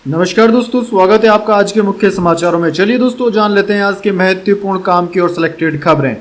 नमस्कार दोस्तों, स्वागत है आपका आज के मुख्य समाचारों में। चलिए दोस्तों, जान लेते हैं आज के महत्वपूर्ण काम की और सिलेक्टेड खबरें।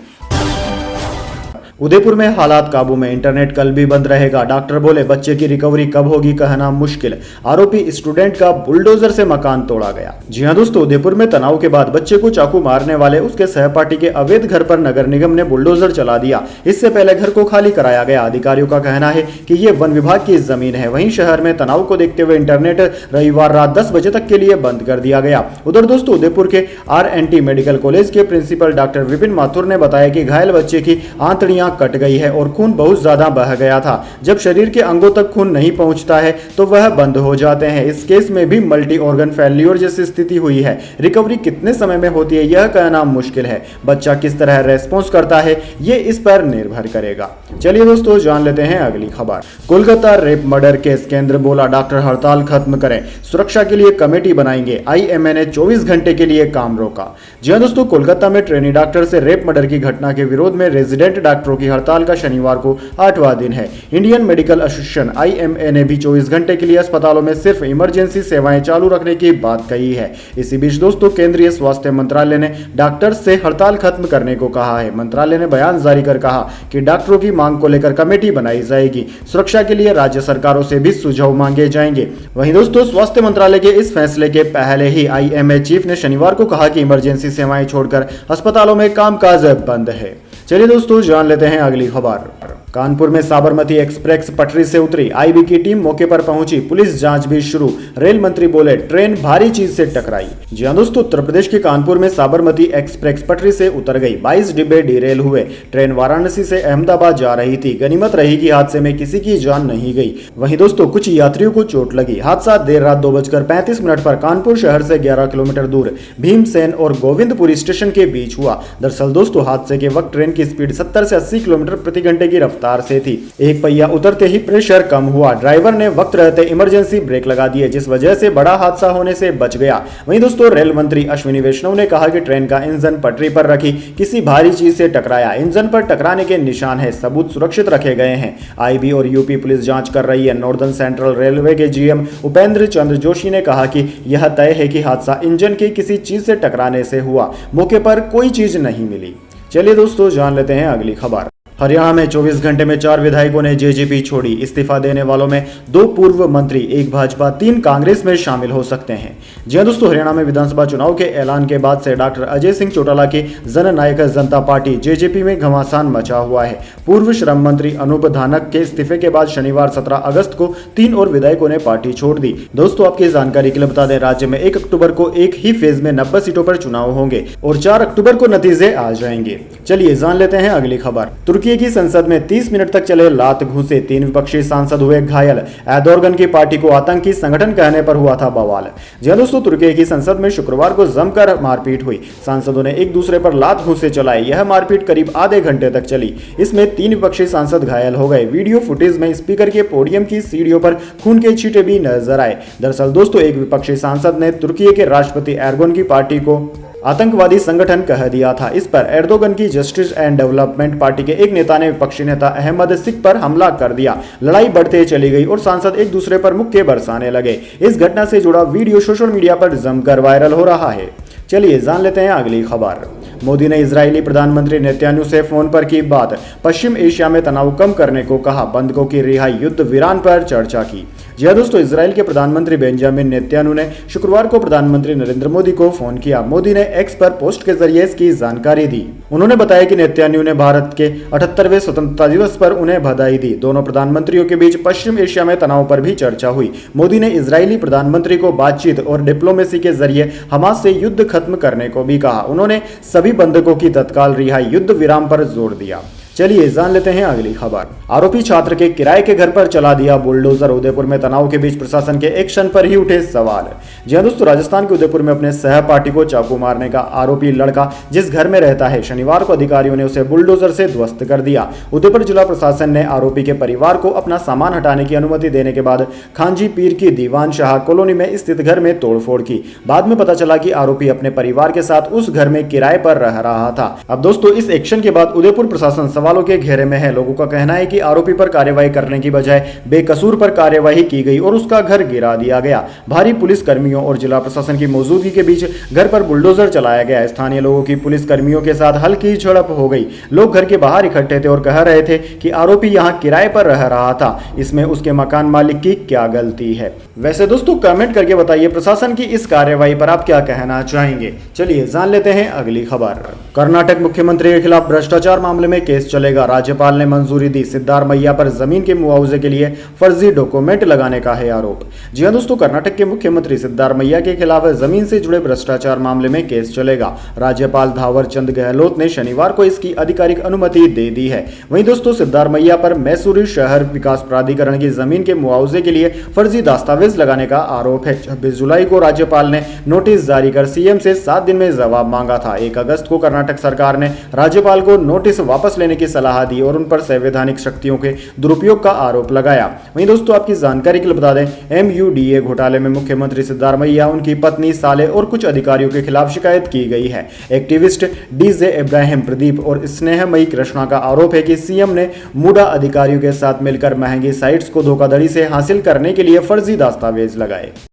उदयपुर में हालात काबू में, इंटरनेट कल भी बंद रहेगा। डॉक्टर बोले बच्चे की रिकवरी कब होगी कहना मुश्किल। आरोपी स्टूडेंट का बुलडोजर से मकान तोड़ा गया। जी हां दोस्तों, उदयपुर में तनाव के बाद बच्चे को चाकू मारने वाले उसके सहपाठी के अवैध घर पर नगर निगम ने बुलडोजर चला दिया। इससे पहले घर को खाली कराया गया। अधिकारियों का कहना है कि ये वन विभाग की जमीन है। वहीं शहर में तनाव को देखते हुए इंटरनेट रविवार रात 10 बजे तक के लिए बंद कर दिया गया। उधर दोस्तों, उदयपुर के RNT मेडिकल कॉलेज के प्रिंसिपल डॉक्टर विपिन माथुर ने बताया कि घायल बच्चे की आंतड़ियां कट गई है और खून बहुत ज्यादा बह गया था। जब शरीर के अंगों तक खून नहीं पहुंचता है तो वह बंद हो जाते हैं। इस केस में भी मल्टी ऑर्गन फेल्योर जैसी स्थिति हुई है। रिकवरी कितने समय में होती है यह कहना मुश्किल है। बच्चा किस तरह रेस्पॉन्स करता है ये इस पर निर्भर करेगा। चलिए दोस्तों, जान लेते हैं अगली खबर। कोलकाता रेप मर्डर केस, केंद्र बोला डॉक्टर हड़ताल खत्म करें, सुरक्षा के लिए कमेटी बनाएंगे। IMA ने 24 घंटे के लिए काम रोका। जी हां दोस्तों, कोलकाता में ट्रेनी डॉक्टर से रेप मर्डर की घटना के विरोध में रेजिडेंट डॉक्टरों की हड़ताल का शनिवार को 8वां दिन है। इंडियन मेडिकल एसोसिएशन IMA ने भी 24 घंटे के लिए अस्पतालों में सिर्फ इमरजेंसी सेवाएं चालू रखने की बात कही है। इसी बीच दोस्तों, केंद्रीय स्वास्थ्य मंत्रालय ने डॉक्टर से हड़ताल खत्म करने को कहा है। मंत्रालय ने बयान जारी कर कहा कि डॉक्टरों की मांग को लेकर कमेटी बनाई जाएगी। सुरक्षा के लिए राज्य सरकारों से भी सुझाव मांगे जाएंगे। वहीं दोस्तों, स्वास्थ्य मंत्रालय के इस फैसले के पहले ही IMA चीफ ने शनिवार को कहा कि इमरजेंसी सेवाएं छोड़कर अस्पतालों में कामकाज बंद है। चलिए दोस्तों, जान लेते हैं अगली खबर। कानपुर में साबरमती एक्सप्रेस पटरी से उतरी, IB की टीम मौके पर पहुंची, पुलिस जांच भी शुरू। रेल मंत्री बोले ट्रेन भारी चीज से टकराई। जी हां दोस्तों, उत्तर प्रदेश के कानपुर में साबरमती एक्सप्रेस पटरी से उतर गई। 22 डिब्बे डिरेल हुए। ट्रेन वाराणसी से अहमदाबाद जा रही थी। गनीमत रही कि हादसे में किसी की जान नहीं गई। वहीं दोस्तों, कुछ यात्रियों को चोट लगी। हादसा देर रात 2:35 पर कानपुर शहर से 11 किलोमीटर दूर भीमसेन और गोविंदपुरी स्टेशन के बीच हुआ। दरअसल दोस्तों, हादसे के वक्त ट्रेन की स्पीड 70 से 80 किलोमीटर प्रति घंटे की रफ्तार से थी। एक पहिया उतरते ही प्रेशर कम हुआ। ड्राइवर ने वक्त रहते इमरजेंसी ब्रेक लगा दिए, जिस वजह से बड़ा हादसा होने से बच गया। वहीं दोस्तों, रेल मंत्री अश्विनी वैष्णव ने कहा कि ट्रेन का इंजन पटरी पर रखी किसी भारी चीज से टकराया। इंजन पर टकराने के निशान है, सबूत सुरक्षित रखे गए हैं। IB और UP पुलिस जांच कर रही है। नॉर्दर्न सेंट्रल रेलवे के GM उपेंद्र चंद्र जोशी ने कहा कि यह तय है कि हादसा इंजन के किसी चीज से टकराने से हुआ। मौके पर कोई चीज नहीं मिली। चलिए दोस्तों, जान लेते हैं अगली खबर। हरियाणा में 24 घंटे में 4 विधायकों ने JJP छोड़ी। इस्तीफा देने वालों में 2 पूर्व मंत्री, 1 भाजपा, 3 कांग्रेस में शामिल हो सकते हैं। जी हां दोस्तों, हरियाणा में विधानसभा चुनाव के ऐलान के बाद से डॉक्टर अजय सिंह चौटाला की जननायक जनता पार्टी JJP में घमासान मचा हुआ है। पूर्व श्रम मंत्री अनूप धानक के इस्तीफे के बाद शनिवार 17 अगस्त को 3 और विधायकों ने पार्टी छोड़ दी। दोस्तों, आपकी जानकारी के लिए बता दें, राज्य में 1 अक्टूबर को एक ही फेज में 90 सीटों पर चुनाव होंगे और 4 अक्टूबर को नतीजे आ जाएंगे। चलिए जान लेते हैं अगली खबर। तुर्की की संसद में 30 मिनट तक चले लात घूंसे, 3 विपक्षी सांसद हुए घायल। एर्दोगन की पार्टी को आतंकी संगठन कहने पर हुआ था बवाल। जी हां दोस्तों, तुर्की की संसद में शुक्रवार को जमकर मारपीट हुई। सांसदों ने एक दूसरे पर लात घूंसे चलाए। यह मारपीट करीब आधे घंटे तक चली। इसमें 3 विपक्षी सांसद घायल हो गए। वीडियो फुटेज में स्पीकर के पोडियम की सीढ़ियों पर खून के छींटे भी नजर आए। दरअसल दोस्तों, एक विपक्षी सांसद ने तुर्की के राष्ट्रपति एर्दोगन की पार्टी को आतंकवादी संगठन कह दिया था। इस पर एर्दोगन की जस्टिस एंड डेवलपमेंट पार्टी के एक नेता ने विपक्षी नेता अहमद सिक पर हमला कर दिया। लड़ाई बढ़ते चली गई और सांसद एक दूसरे पर मुक्के बरसाने लगे। इस घटना से जुड़ा वीडियो सोशल मीडिया पर जमकर वायरल हो रहा है। चलिए जान लेते हैं अगली खबर। मोदी ने इजरायली प्रधानमंत्री नेतन्याहू से फोन पर की बात। पश्चिम एशिया में तनाव कम करने को कहा। बंधकों की रिहाई, युद्ध विराम पर चर्चा की। जी हां दोस्तों, इजराइल के प्रधानमंत्री बेंजामिन नेतन्याहू ने शुक्रवार को प्रधानमंत्री नरेंद्र मोदी को फोन किया। मोदी ने एक्स पर पोस्ट के जरिए इसकी जानकारी दी। उन्होंने बताया कि नेतन्याहू ने भारत के 78वें स्वतंत्रता दिवस पर उन्हें बधाई दी। दोनों प्रधानमंत्रियों के बीच पश्चिम एशिया में तनाव पर भी चर्चा हुई। मोदी ने इजरायली प्रधानमंत्री को बातचीत और डिप्लोमेसी के जरिए हमास से युद्ध खत्म करने को भी कहा। उन्होंने सभी बंधकों की तत्काल रिहाई, युद्ध विराम पर जोर दिया। चलिए जान लेते हैं अगली खबर। आरोपी छात्र के किराए के घर पर चला दिया बुलडोजर। उदयपुर में तनाव के बीच प्रशासन के एक्शन पर ही उठे सवाल। जी हां दोस्तों, राजस्थान के उदयपुर में अपने सहपाठी को चाकू मारने का आरोपी लड़का जिस घर में रहता है, शनिवार को अधिकारियों ने उसे बुलडोजर से ध्वस्त कर दिया। उदयपुर जिला प्रशासन ने आरोपी के परिवार को अपना सामान हटाने की अनुमति देने के बाद खांजी पीर की दीवान शाह कॉलोनी में स्थित घर में तोड़फोड़ की। बाद में पता चला कि आरोपी अपने परिवार के साथ उस घर में किराए पर रह रहा था। अब दोस्तों, इस एक्शन के बाद उदयपुर प्रशासन सवालों के घेरे में है। लोगों का कहना है कि आरोपी पर कार्रवाई करने की बजाय बेकसूर पर कार्यवाही की गई और उसका घर गिरा दिया गया। भारी पुलिस कर्मियों और जिला प्रशासन की मौजूदगी के बीच घर पर बुलडोजर चलाया गया। स्थानीय लोगों की पुलिस कर्मियों के साथ हल्की झड़प हो गई। लोग घर के बाहर इकट्ठे थे और कह रहे थे कि आरोपी यहां किराए पर रह रहा था, इसमें उसके मकान मालिक की क्या गलती है। वैसे दोस्तों कमेंट करके बताइए प्रशासन की इस कार्रवाई पर आप क्या कहना चाहेंगे। चलिए जान लेते हैं अगली खबर। कर्नाटक मुख्यमंत्री के खिलाफ भ्रष्टाचार मामले में केस चलेगा, राज्यपाल ने मंजूरी दी। सिद्धारमैया पर जमीन के मुआवजे के लिए फर्जी डॉक्यूमेंट लगाने का है आरोप। जी हां दोस्तों, कर्नाटक के मुख्यमंत्री सिद्धारमैया के खिलाफ जमीन से जुड़े भ्रष्टाचार मामले में केस चलेगा। राज्यपाल थावर चंद गहलोत ने शनिवार को इसकी आधिकारिक अनुमति दे दी है। वहीं दोस्तों सिद्धारमैया पर मैसूरी शहर विकास प्राधिकरण की जमीन के मुआवजे के लिए फर्जी दस्तावेज लगाने का आरोप है। 26 जुलाई को राज्यपाल ने नोटिस जारी कर सीएम से 7 दिन में जवाब मांगा था। 1 अगस्त को कर्नाटक सरकार ने राज्यपाल को नोटिस वापस लेने की सलाह दी और उन पर संवैधानिक शक्तियों के दुरुपयोग का आरोप लगाया। वहीं दोस्तों आपकी जानकारी के लिए बता दें, MUDA घोटाले में मुख्यमंत्री सिद्धारमैया, उनकी पत्नी, साले और कुछ अधिकारियों के खिलाफ शिकायत की गई है। एक्टिविस्ट DJ इब्राहिम प्रदीप और स्नेहमयी कृष्णा का आरोप है कि सीएम ने मूडा अधिकारियों के साथ मिलकर महंगी साइट्स को धोखाधड़ी से हासिल करने के लिए फर्जी दस्तावेज लगाए।